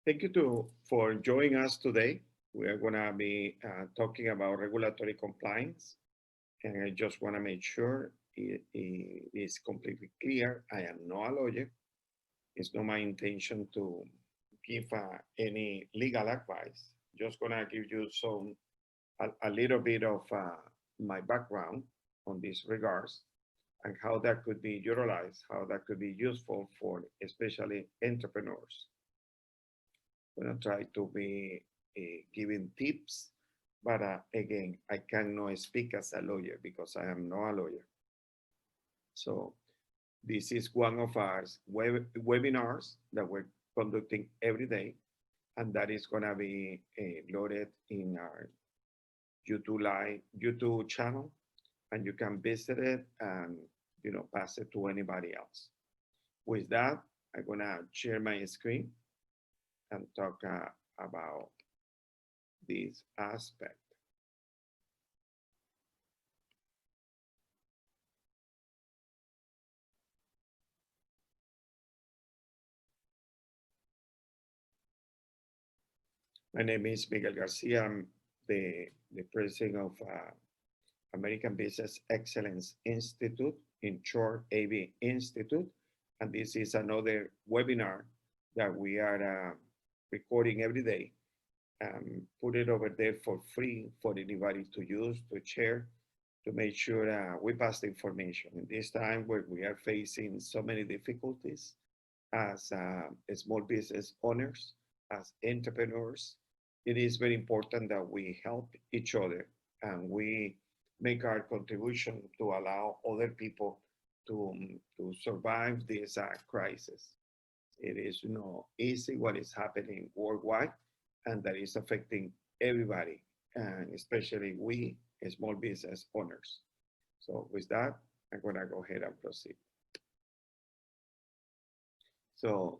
Thank you for joining us today. We are going to be talking about regulatory compliance. And I just want to make sure it is completely clear. I am not a lawyer. It's not my intention to give any legal advice. Just going to give you a little bit of my background on these regards and how that could be utilized, how that could be useful for especially entrepreneurs. I'm gonna try to be giving tips, but again, I cannot speak as a lawyer because I am not a lawyer. So this is one of our webinars that we're conducting every day, and that is gonna be loaded in our YouTube channel, and you can visit it and pass it to anybody else. With that, I'm gonna share my screen and talk about this aspect. My name is Miguel Garcia. I'm the president of American Business Excellence Institute, in short, ABI Institute. And this is another webinar that we are recording every day. Put it over there for free for anybody to use, to share, to make sure we pass the information. In this time where we are facing so many difficulties as small business owners, as entrepreneurs, it is very important that we help each other and we make our contribution to allow other people to survive this crisis. It is easy what is happening worldwide, and that is affecting everybody, and especially we small business owners. So with that, I'm gonna go ahead and proceed. So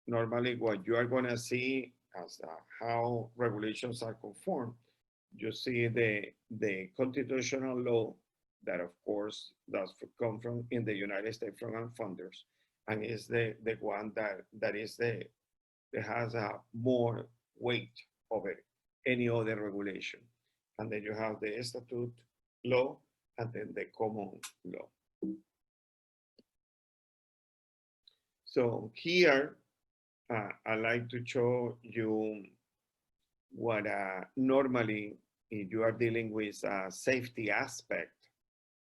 normally what you are gonna see as how regulations are conformed, you see the constitutional law that of course does come from in the United States from our funders, and is the one that is that has a more weight over any other regulation. And then you have the statute law and then the common law. So here, I like to show you what normally if you are dealing with a safety aspect,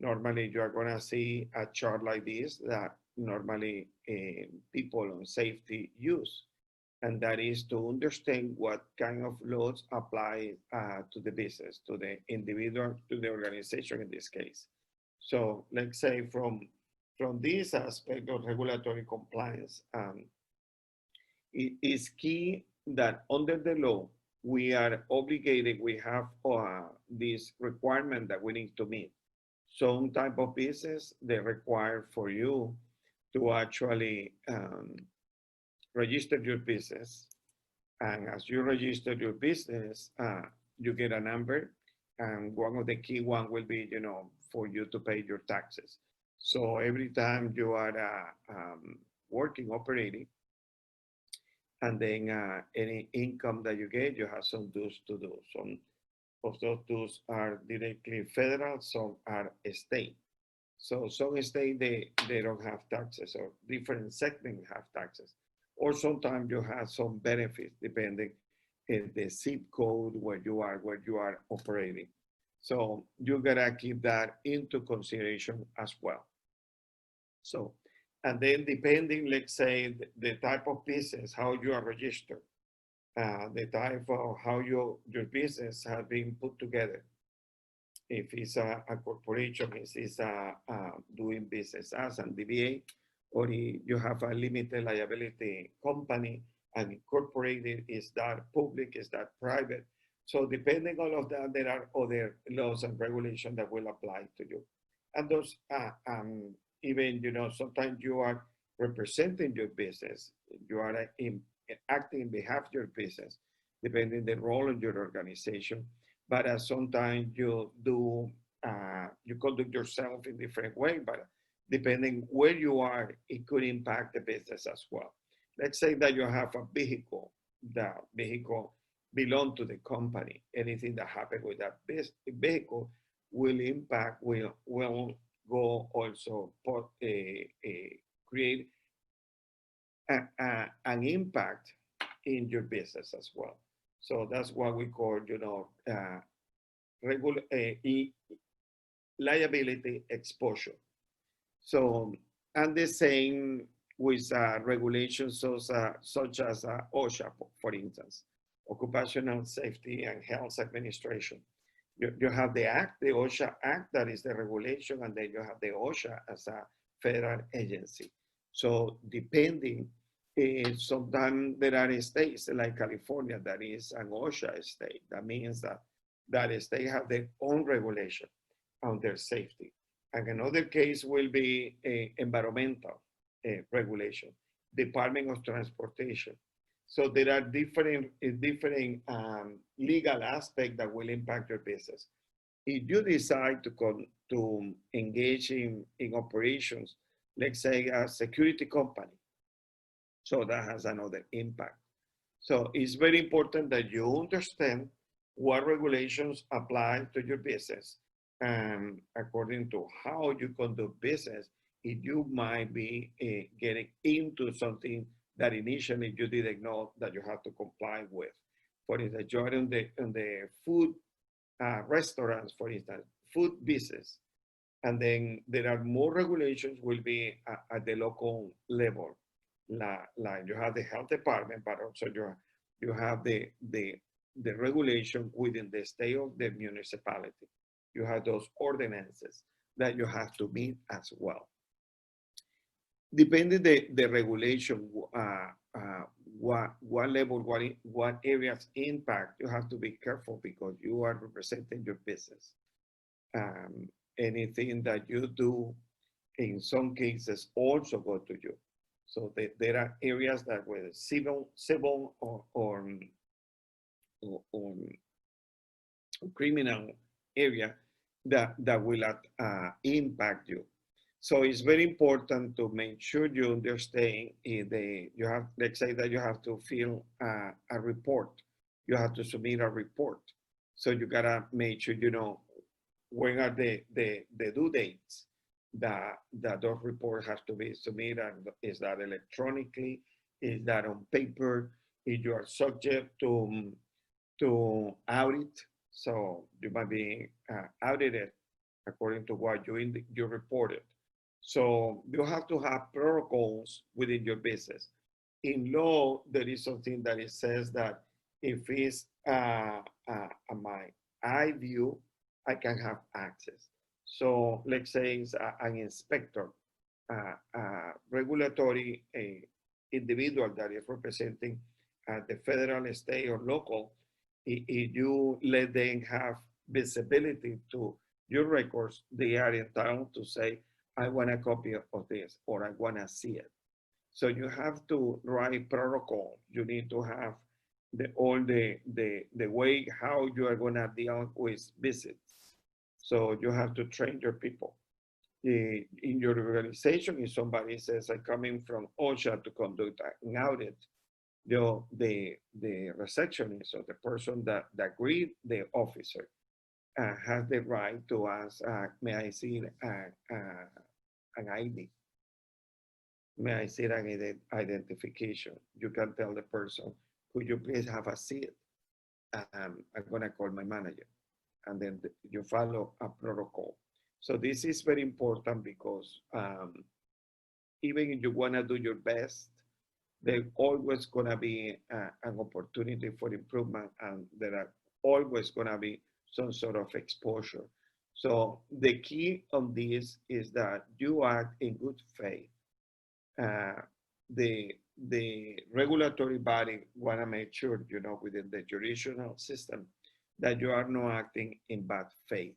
normally you are gonna see a chart like this that normally people on safety use. And that is to understand what kind of laws apply to the business, to the individual, to the organization in this case. So let's say from this aspect of regulatory compliance, it is key that under the law, we are obligated, we have this requirement that we need to meet. Some type of business, they require for you to actually register your business. And as you register your business, you get a number. And one of the key one will be, for you to pay your taxes. So every time you are working, operating, and then any income that you get, you have some dues to do. Some of those dues are directly federal, some are state. So some state, they don't have taxes, or different segments have taxes. Or sometimes you have some benefits depending the zip code where you are operating. So you gotta keep that into consideration as well. So, and then depending, let's say, the type of business, how you are registered, the type of how your business has been put together. If it's a corporation, if it's doing business as an DBA, or if you have a limited liability company and incorporated, is that public, is that private? So depending on all of that, there are other laws and regulations that will apply to you. And those even, sometimes you are representing your business, you are acting in behalf of your business, depending the role of your organization. But sometimes you do, you conduct yourself in different way, but depending where you are, it could impact the business as well. Let's say that you have a vehicle the vehicle belong to the company. Anything that happened with that vehicle will impact, will go also create an impact in your business as well. So that's what we call, liability exposure. So, and the same with regulations such as OSHA, for instance, Occupational Safety and Health Administration. You have the act, the OSHA Act, that is the regulation, and then you have the OSHA as a federal agency. So depending, sometimes there are states like California that is an OSHA state. That means that that state have their own regulation on their safety. And another case will be environmental regulation, Department of Transportation. So there are different legal aspects that will impact your business. If you decide to engage in operations, let's say a security company, so that has another impact. So it's very important that you understand what regulations apply to your business, and according to how you conduct business, if you might be getting into something that initially you didn't know that you have to comply with. For instance, you're in the food restaurants, for instance, food business, and then there are more regulations will be at the local level. Like you have the health department, but also you have the regulation within the state of the municipality. You have those ordinances that you have to meet as well. Depending the regulation, what level, what areas impact, you have to be careful because you are representing your business. Anything that you do, in some cases, also go to you. So there are areas that were civil or criminal area that will impact you. So it's very important to make sure you understand you have, let's say that you have to fill a report. You have to submit a report. So you gotta make sure you know when are the due dates that those reports have to be submitted. Is that electronically? Is that on paper? If you are subject to audit, so you might be audited according to what you reported. So you have to have protocols within your business. In law, there is something that it says that if it's my eye view, I can have access. So let's say it's an inspector, regulatory individual that is representing the federal, state, or local. If you let them have visibility to your records, they are entitled to say, I want a copy of this, or I want to see it. So you have to write protocol. You need to have all the way how you are going to deal with visits. So you have to train your people. In your organization, if somebody says, I'm coming from OSHA to conduct an audit, the receptionist or the person that greet the officer has the right to ask, may I see an ID? May I see an identification? You can tell the person, could you please have a seat? I'm going to call my manager. And then you follow a protocol. So this is very important because even if you want to do your best, there's always going to be an opportunity for improvement, and there are always going to be some sort of exposure. So the key on this is that you act in good faith. The regulatory body want to make sure, within the judicial system, that you are not acting in bad faith.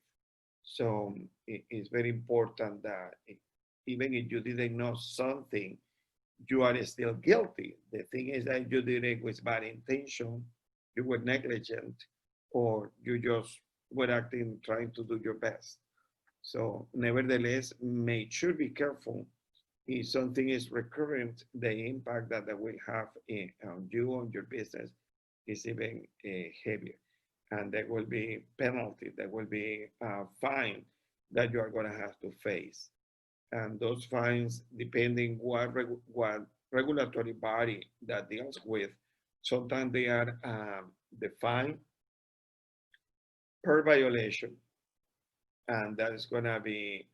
So it's very important that even if you didn't know something, you are still guilty. The thing is that you did it with bad intention, you were negligent, or you just were acting, trying to do your best. So nevertheless, make sure be careful If something is recurrent, the impact that that will have on you, on your business, is even heavier. And there will be penalty, there will be a fine that you are going to have to face. And those fines, depending what regulatory body that deals with, sometimes they are defined per violation, and that is going to be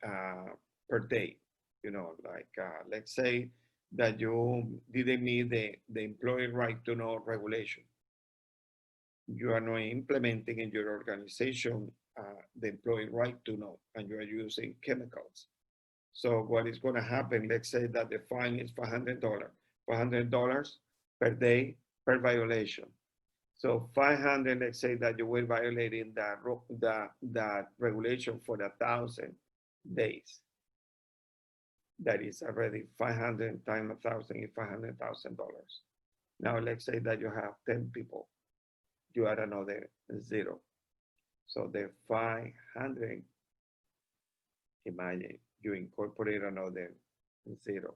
per day. You know, like let's say that you didn't meet the employee right to know regulation. You are not implementing in your organization the employee right to know, and you are using chemicals. So what is going to happen? Let's say that the fine is $500, $500 per day per violation. So 500, let's say that you will violating that regulation for 1,000 days. That is already 500 times 1,000 is $500,000. Now let's say that you have 10 people, you add another zero. So the 500, imagine you incorporate another zero.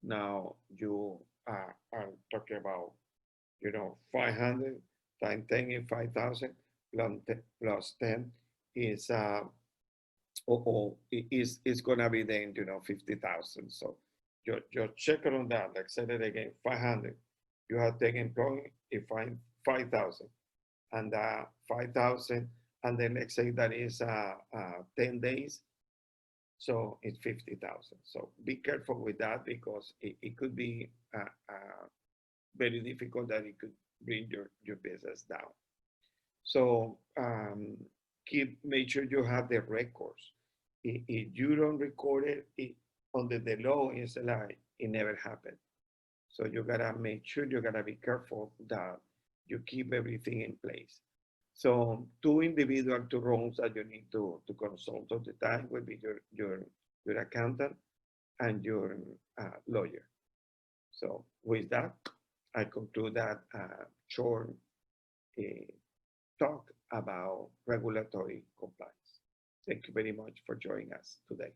Now you are talking about, 500 times 10 is 5,000 plus 10 is is gonna be then 50,000. So you check it on that. Like said it again, 500. You have 10 employees, you find 5,000, and 5,000, and then let's say that is 10 days, so it's 50,000. So be careful with that because it could be very difficult that it could bring your business down. So make sure you have the records. If you don't record it under the law, it's like it never happened. So you gotta make sure, you gotta be careful that you keep everything in place. So two individual, two rooms that you need to consult all the time will be your accountant and your lawyer. So with that, I conclude that short talk about regulatory compliance. Thank you very much for joining us today.